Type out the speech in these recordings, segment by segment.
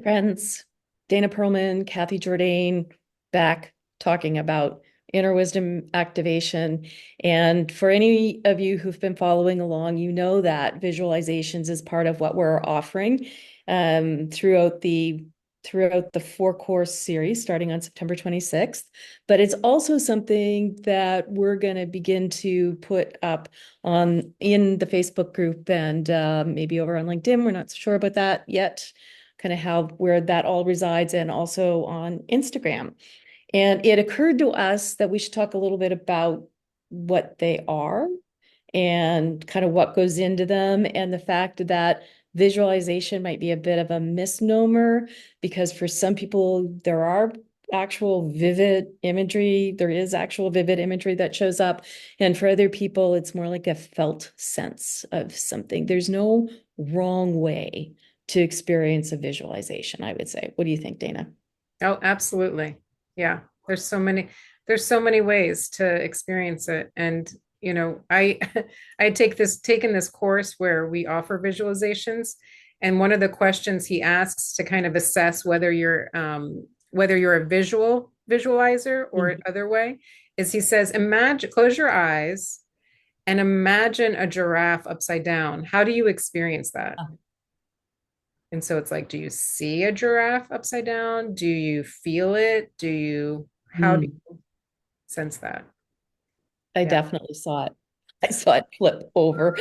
friends, Dana Pearlman, Kathy Jourdain, back talking about inner wisdom activation. And for any of you who've been following along, you know that visualizations is part of what we're offering throughout the 4-course series starting on September 26th. But it's also something that we're going to begin to put up in the Facebook group and maybe over on LinkedIn. We're not so sure about that yet, kind of how where that all resides, and also on Instagram. And it occurred to us that we should talk a little bit about what they are and kind of what goes into them, and the fact that visualization might be a bit of a misnomer, because for some people there are actual vivid imagery. There is actual vivid imagery that shows up. And for other people, it's more like a felt sense of something. There's no wrong way to experience a visualization, I would say. What do you think, Dana? Oh, absolutely. Yeah. There's so many ways to experience it. And, I I taken this course where we offer visualizations. And one of the questions he asks to kind of assess whether you're a visualizer or Mhm. other way is he says, close your eyes and imagine a giraffe upside down. How do you experience that? And so it's like, do you see a giraffe upside down? Do you feel it? How do Mm. you sense that? I Yeah. definitely saw it. I saw it flip over.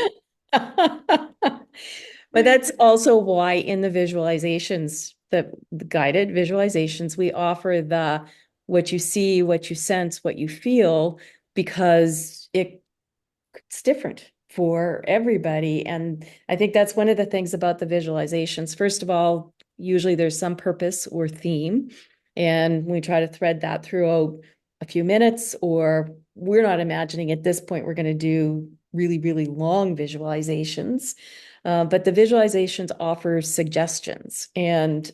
But that's also why in the visualizations, the guided visualizations, we offer the what you see, what you sense, what you feel, because it's different for everybody. And I think that's one of the things about the visualizations. First of all, usually there's some purpose or theme, and we try to thread that throughout a few minutes, or we're not imagining at this point we're going to do really, really long visualizations. But the visualizations offer suggestions, and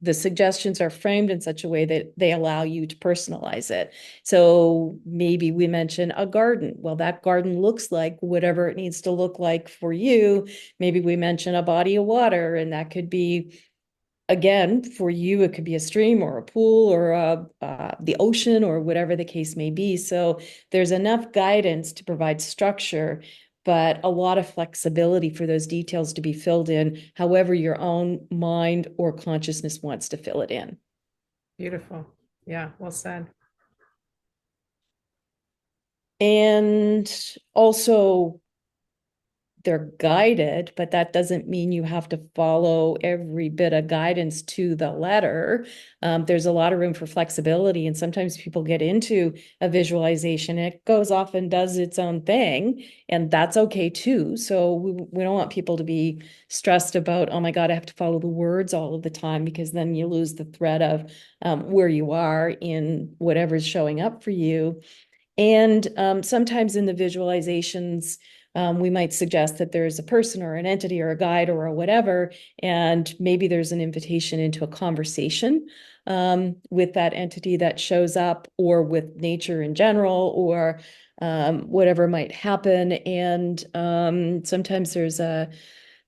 the suggestions are framed in such a way that they allow you to personalize it. So maybe we mention a garden. Well, that garden looks like whatever it needs to look like for you. Maybe we mention a body of water, and that could be, again, for you, it could be a stream or a pool or the ocean or whatever the case may be. So there's enough guidance to provide structure, but a lot of flexibility for those details to be filled in however your own mind or consciousness wants to fill it in. Beautiful. Yeah. Well said. And also, they're guided, but that doesn't mean you have to follow every bit of guidance to the letter. There's a lot of room for flexibility, and sometimes people get into a visualization, and it goes off and does its own thing, and that's okay too. So we don't want people to be stressed about, oh my God, I have to follow the words all of the time, because then you lose the thread of where you are in whatever's showing up for you. And sometimes in the visualizations, we might suggest that there's a person or an entity or a guide or a whatever, and maybe there's an invitation into a conversation with that entity that shows up, or with nature in general, or whatever might happen. And sometimes there's an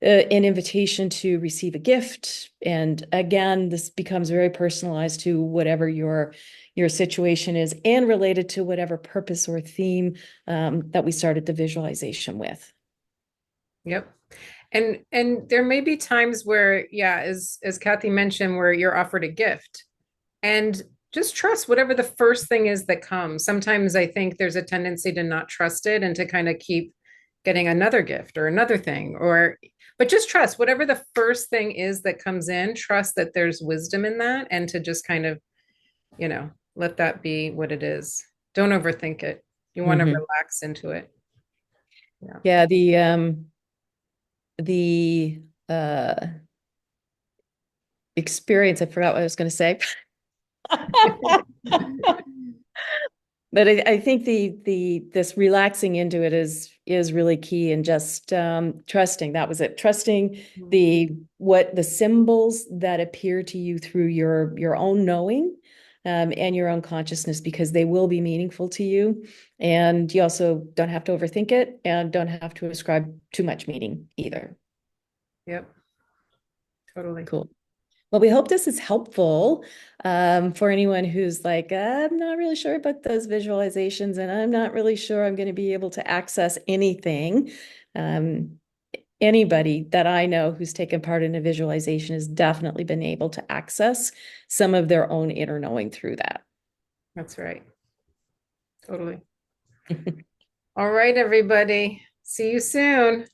invitation to receive a gift. And again, this becomes very personalized to whatever your situation is, and related to whatever purpose or theme that we started the visualization with. Yep. And there may be times where, yeah, as Kathy mentioned, where you're offered a gift and just trust whatever the first thing is that comes. Sometimes I think there's a tendency to not trust it and to kind of keep getting another gift or another thing, but just trust whatever the first thing is that comes in, trust that there's wisdom in that, and to just kind of, let that be what it is. Don't overthink it. You want to Mhm. relax into it. Yeah. Yeah, the experience, I forgot what I was going to say. But I think the this relaxing into it is really key, and just trusting. That was it. Trusting the symbols that appear to you through your own knowing, and your own consciousness, because they will be meaningful to you. And you also don't have to overthink it, and don't have to ascribe too much meaning either. Yep, totally. Cool. Well, we hope this is helpful for anyone who's like, I'm not really sure about those visualizations, and I'm not really sure I'm going to be able to access anything. Um, Anybody that I know who's taken part in a visualization has definitely been able to access some of their own inner knowing through that. That's right. Totally. All right, everybody. See you soon.